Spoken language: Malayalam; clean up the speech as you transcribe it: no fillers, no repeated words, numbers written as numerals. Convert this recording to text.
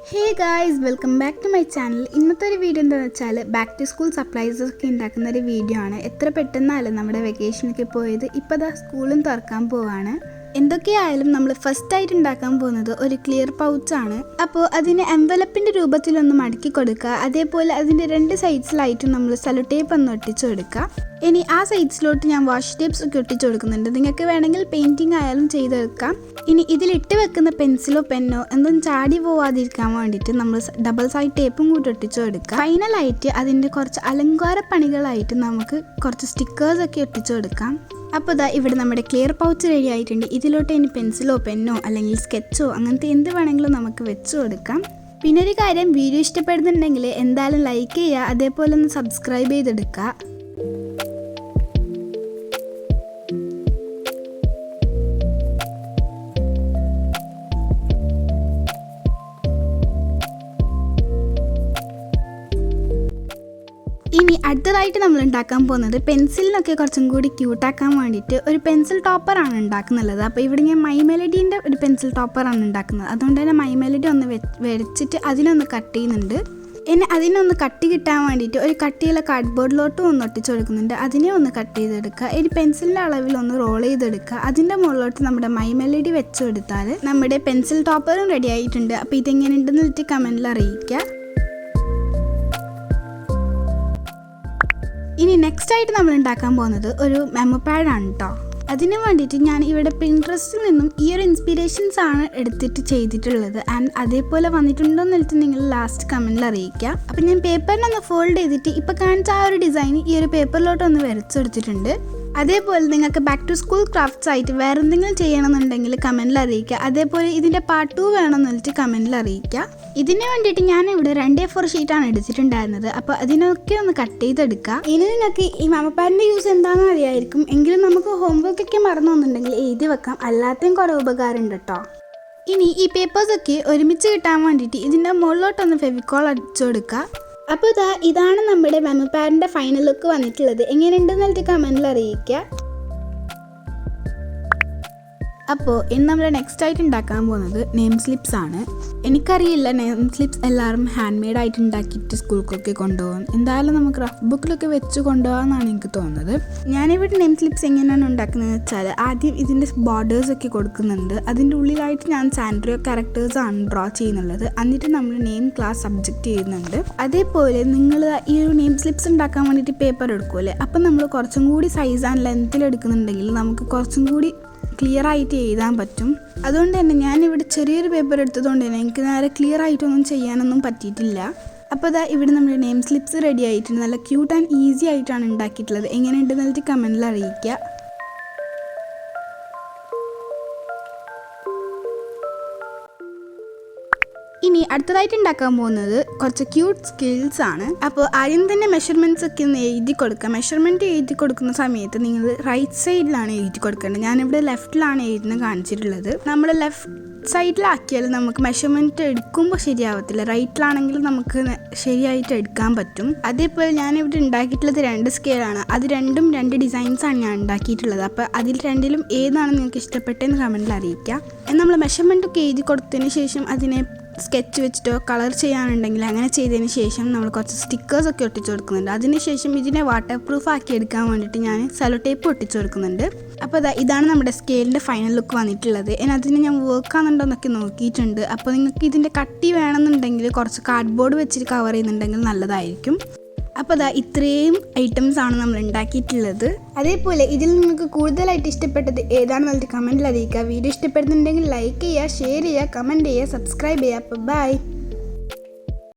Hey guys, welcome back to my channel. ഇന്നത്തെ ഒരു വീഡിയോ എന്താണെന്ന് വെച്ചാൽ ബാക്ക് ടു സ്കൂൾ സപ്ലൈസ് ഒക്കെ ഉണ്ടാക്കുന്ന ഒരു വീഡിയോ ആണ്. എത്ര പെട്ടെന്നാലും നമ്മുടെ വെക്കേഷനൊക്കെ പോയത്. ഇപ്പോൾ ദാ സ്കൂളും തുറക്കാൻ പോവാണ്. എന്തൊക്കെയായാലും നമ്മൾ ഫസ്റ്റ് ആയിട്ട് ഉണ്ടാക്കാൻ പോകുന്നത് ഒരു ക്ലിയർ പൗച്ചാണ്. അപ്പോൾ അതിന് എൻവലപ്പിൻ്റെ രൂപത്തിലൊന്ന് മടക്കി കൊടുക്കുക. അതേപോലെ അതിൻ്റെ രണ്ട് സൈഡ്സിലായിട്ടും നമ്മൾ സെല്ലോ ടേപ്പ് ഒന്ന് ഒട്ടിച്ചു കൊടുക്കുക. ഇനി ആ സൈഡ്സിലോട്ട് ഞാൻ വാഷ് ടേപ്സ് ഒക്കെ ഒട്ടിച്ചു കൊടുക്കുന്നുണ്ട്. നിങ്ങൾക്ക് വേണമെങ്കിൽ പെയിൻറ്റിങ് ആയാലും ചെയ്തെടുക്കാം. ഇനി ഇതിലിട്ട് വെക്കുന്ന പെൻസിലോ പെന്നോ എന്തും ചാടി പോവാതിരിക്കാൻ വേണ്ടിയിട്ട് നമ്മൾ ഡബിൾ സൈഡ് ടേപ്പും കൂടി ഒട്ടിച്ചു കൊടുക്കുക. ഫൈനലായിട്ട് അതിൻ്റെ കുറച്ച് അലങ്കാര പണികളായിട്ട് നമുക്ക് കുറച്ച് സ്റ്റിക്കേഴ്സൊക്കെ ഒട്ടിച്ചു കൊടുക്കാം. അപ്പോൾ ദാ ഇവിടെ നമ്മുടെ ക്ലിയർ പൗച്ച് റെഡി ആയിട്ടുണ്ട്. ഇതിലോട്ട് ഇനി പെൻസിലോ പെന്നോ അല്ലെങ്കിൽ സ്കെച്ചോ അങ്ങനത്തെ എന്ത് വേണമെങ്കിലും നമുക്ക് വെച്ച് കൊടുക്കാം. പിന്നെ ഒരു കാര്യം, വീഡിയോ ഇഷ്ടപ്പെടുന്നുണ്ടെങ്കിൽ എന്തായാലും ലൈക്ക് ചെയ്യുക, അതേപോലെ ഒന്ന് സബ്സ്ക്രൈബ് ചെയ്തെടുക്കുക. ഇനി അടുത്തതായിട്ട് നമ്മൾ ഉണ്ടാക്കാൻ പോകുന്നത് പെൻസിലിനൊക്കെ കുറച്ചും കൂടി ക്യൂട്ടാക്കാൻ വേണ്ടിയിട്ട് ഒരു പെൻസിൽ ടോപ്പറാണ് ഉണ്ടാക്കുന്നുള്ളത്. അപ്പോൾ ഇവിടെ ഞാൻ മൈ മെലഡീൻ്റെ ഒരു പെൻസിൽ ടോപ്പറാണ് ഉണ്ടാക്കുന്നത്. അതുകൊണ്ട് തന്നെ മൈ മെലഡി ഒന്ന് വരച്ചിട്ട് അതിനൊന്ന് കട്ട് ചെയ്യുന്നുണ്ട്. ഇനി അതിനൊന്ന് കട്ടി കിട്ടാൻ വേണ്ടിയിട്ട് ഒരു കട്ടിയുള്ള കാർഡ്ബോർഡിലോട്ടും ഒന്ന് ഒട്ടിച്ചു കൊടുക്കുന്നുണ്ട്. അതിനെ ഒന്ന് കട്ട് ചെയ്തെടുക്കുക. ഇനി പെൻസിലിൻ്റെ അളവിൽ ഒന്ന് റോൾ ചെയ്തെടുക്കുക. അതിൻ്റെ മുകളിലോട്ട് നമ്മുടെ മൈ മെലഡി വെച്ച് കൊടുത്താൽ നമ്മുടെ പെൻസിൽ ടോപ്പറും റെഡി ആയിട്ടുണ്ട്. അപ്പോൾ ഇതെങ്ങനെ ഉണ്ടെന്ന് വെച്ചിട്ട് കമൻറ്റിൽ അറിയിക്കുക. ഇനി നെക്സ്റ്റ് ആയിട്ട് നമ്മൾ ഉണ്ടാക്കാൻ പോകുന്നത് ഒരു മെമ്മോ പാഡാണ് കേട്ടോ. അതിന് വേണ്ടിയിട്ട് ഞാൻ ഇവിടെ പിൻട്രസ്റ്റിൽ നിന്നും ഈ ഒരു ഇൻസ്പിറേഷൻസ് ആണ് എടുത്തിട്ട് ചെയ്തിട്ടുള്ളത്. ആൻഡ് അതേപോലെ വന്നിട്ടുണ്ടോ എന്ന് വെച്ചിട്ട് നിങ്ങൾ ലാസ്റ്റ് കമൻറ്റിൽ അറിയിക്കുക. അപ്പം ഞാൻ പേപ്പറിനൊന്ന് ഫോൾഡ് ചെയ്തിട്ട് ഇപ്പോൾ കാണിച്ച ആ ഒരു ഡിസൈൻ ഈ ഒരു പേപ്പറിലോട്ടൊന്ന് വരച്ചെടുത്തിട്ടുണ്ട്. അതേപോലെ നിങ്ങൾക്ക് ബാക്ക് ടു സ്കൂൾ ക്രാഫ്റ്റ്സ് ആയിട്ട് വേറെ എന്തെങ്കിലും ചെയ്യണമെന്നുണ്ടെങ്കിൽ കമൻറ്റിൽ അറിയിക്കുക. അതേപോലെ ഇതിൻ്റെ പാർട്ട് 2 വേണമെന്ന് വെച്ചിട്ട് കമൻറ്റിൽ അറിയിക്കുക. ഇതിന് വേണ്ടിയിട്ട് ഞാൻ ഇവിടെ 2A4 ഷീറ്റാണ് എടുത്തിട്ടുണ്ടായിരുന്നത്. അപ്പോൾ അതിനൊക്കെ ഒന്ന് കട്ട് ചെയ്തെടുക്കുക. ഇനി നിങ്ങൾക്ക് ഈ മെമ്മോ പാഡിൻ്റെ യൂസ് എന്താണെന്ന് അറിയായിരിക്കും. എങ്കിലും നമുക്ക് ഹോംവർക്കൊക്കെ മറന്നു വന്നിട്ടുണ്ടെങ്കിൽ എഴുതി വെക്കാം. അല്ലാത്തതും കുറേ ഉപകാരം ഉണ്ട് കേട്ടോ. ഇനി ഈ പേപ്പേഴ്സൊക്കെ ഒരുമിച്ച് കിട്ടാൻ വേണ്ടിയിട്ട് ഇതിൻ്റെ മുകളിലോട്ടൊന്ന് ഫെവിക്കോൾ അടിച്ചു കൊടുക്കുക. അപ്പോൾ ഇതാണ് നമ്മുടെ മെമ്മോ പാഡിൻ്റെ ഫൈനൽ ലുക്ക് വന്നിട്ടുള്ളത്. എങ്ങനെയുണ്ടെന്ന് വെച്ചിട്ട് കമൻറ്റിൽ അറിയിക്കുക. അപ്പോൾ ഇന്ന് നമ്മൾ നെക്സ്റ്റ് ആയിട്ട് ഉണ്ടാക്കാൻ പോകുന്നത് നെയിം സ്ലിപ്സ് ആണ്. എനിക്കറിയില്ല നെയിം സ്ലിപ്സ് എല്ലാവരും ഹാൻഡ് മെയ്ഡ് ആയിട്ട് ഉണ്ടാക്കിയിട്ട് സ്കൂളിലൊക്കെ കൊണ്ടുപോകാൻ. എന്തായാലും നമുക്ക് റഫ് ബുക്കിലൊക്കെ വെച്ച് കൊണ്ടുപോകാമെന്നാണ് എനിക്ക് തോന്നുന്നത്. ഞാനിവിടെ നെയിം സ്ലിപ്സ് എങ്ങനെയാണ് ഉണ്ടാക്കുന്നതെന്ന് വെച്ചാൽ ആദ്യം ഇതിൻ്റെ ബോർഡേഴ്സൊക്കെ കൊടുക്കുന്നുണ്ട്. അതിൻ്റെ ഉള്ളിലായിട്ട് ഞാൻ സാൻഡ്രിയോ ക്യാരക്ടേഴ്സാണ് ഡ്രോ ചെയ്യുന്നുള്ളത്. എന്നിട്ട് നമ്മൾ നെയിം ക്ലാസ് സബ്ജക്റ്റ് ചെയ്യുന്നുണ്ട്. അതേപോലെ നിങ്ങൾ ഈ ഒരു നെയിം സ്ലിപ്സ് ഉണ്ടാക്കാൻ വേണ്ടിയിട്ട് പേപ്പർ എടുക്കുമല്ലേ, അപ്പം നമ്മൾ കുറച്ചും കൂടി സൈസ് ആൻഡ് ലെങ്ത്തിൽ എടുക്കുന്നുണ്ടെങ്കിൽ നമുക്ക് കുറച്ചും കൂടി ക്ലിയർ ആയിട്ട് എഴുതാൻ പറ്റും. അതുകൊണ്ട് തന്നെ ഞാനിവിടെ ചെറിയൊരു പേപ്പർ എടുത്തതുകൊണ്ട് തന്നെ എനിക്ക് നേരെ ക്ലിയർ ആയിട്ടൊന്നും ചെയ്യാനൊന്നും പറ്റിയിട്ടില്ല. അപ്പോൾ ഇവിടെ നമ്മുടെ നെയിം സ്ലിപ്സ് റെഡി ആയിട്ടുണ്ട്. നല്ല ക്യൂട്ട് ആൻഡ് ഈസി ആയിട്ടാണ് ഉണ്ടാക്കിയിട്ടുള്ളത്. എങ്ങനെയുണ്ടെന്ന് വെച്ചിട്ട് കമൻറ്റിൽ അറിയിക്കുക. ഇനി അടുത്തതായിട്ട് ഉണ്ടാക്കാൻ പോകുന്നത് കുറച്ച് ക്യൂട്ട് സ്കിൽസ് ആണ്. അപ്പോൾ ആദ്യം തന്നെ മെഷർമെൻറ്റ്സ് ഒക്കെ ഒന്ന് എഴുതി കൊടുക്കുക. മെഷർമെൻറ്റ് എഴുതി കൊടുക്കുന്ന സമയത്ത് നിങ്ങൾ റൈറ്റ് സൈഡിലാണ് എഴുതി കൊടുക്കേണ്ടത്. ഞാനിവിടെ ലെഫ്റ്റിലാണ് എഴുതുന്നത് കാണിച്ചിട്ടുള്ളത്. നമ്മൾ ലെഫ്റ്റ് സൈഡിലാക്കിയാൽ നമുക്ക് മെഷർമെൻറ്റ് എടുക്കുമ്പോൾ ശരിയാവത്തില്ല. റൈറ്റിലാണെങ്കിൽ നമുക്ക് ശരിയായിട്ട് എടുക്കാൻ പറ്റും. അതേപോലെ ഞാനിവിടെ ഉണ്ടാക്കിയിട്ടുള്ളത് 2 സ്കെയിലാണ്. അത് രണ്ടും 2 ഡിസൈൻസാണ് ഞാൻ ഉണ്ടാക്കിയിട്ടുള്ളത്. അപ്പോൾ അതിൽ രണ്ടിലും ഏതാണ് നിങ്ങൾക്ക് ഇഷ്ടപ്പെട്ടതെന്ന് കമൻറ്റിൽ അറിയിക്കുക. നമ്മൾ മെഷർമെൻറ്റ് ഒക്കെ എഴുതി കൊടുത്തതിന് ശേഷം അതിനെ സ്കെച്ച് വെച്ചിട്ടോ കളർ ചെയ്യാനുണ്ടെങ്കിൽ അങ്ങനെ ചെയ്തതിന് ശേഷം നമ്മൾ കുറച്ച് സ്റ്റിക്കേഴ്സൊക്കെ ഒട്ടിച്ചു കൊടുക്കുന്നുണ്ട്. അതിനുശേഷം ഇതിനെ വാട്ടർ പ്രൂഫ് ആക്കി എടുക്കാൻ വേണ്ടിയിട്ട് ഞാൻ സെല്ലോ ടേപ്പ് ഒട്ടിച്ചു കൊടുക്കുന്നുണ്ട്. അപ്പോൾ ഇതാണ് നമ്മുടെ സ്കെയിലിൻ്റെ ഫൈനൽ ലുക്ക് വന്നിട്ടുള്ളത്. അതിന് ഞാൻ വർക്ക് ആണെന്നുണ്ടോ എന്നൊക്കെ നോക്കിയിട്ടുണ്ട്. അപ്പോൾ നിങ്ങൾക്ക് ഇതിൻ്റെ കട്ടി വേണമെന്നുണ്ടെങ്കിൽ കുറച്ച് കാർഡ്ബോർഡ് വെച്ചിട്ട് കവർ ചെയ്യുന്നുണ്ടെങ്കിൽ നല്ലതായിരിക്കും. അപ്പോൾ ഇത്രയും ഐറ്റംസ് ആണ് നമ്മൾ ഉണ്ടാക്കിയിട്ടുള്ളത്. അതേപോലെ ഇതിൽ നിങ്ങൾക്ക് കൂടുതലായിട്ട് ഇഷ്ടപ്പെട്ടത് ഏതാണെന്നുള്ളത് കമൻറ്റിൽ അറിയിക്കുക. വീഡിയോ ഇഷ്ടപ്പെടുന്നുണ്ടെങ്കിൽ ലൈക്ക് ചെയ്യുക, ഷെയർ ചെയ്യുക, കമൻറ്റ് ചെയ്യുക, സബ്സ്ക്രൈബ് ചെയ്യുക. അപ്പോൾ ബൈ.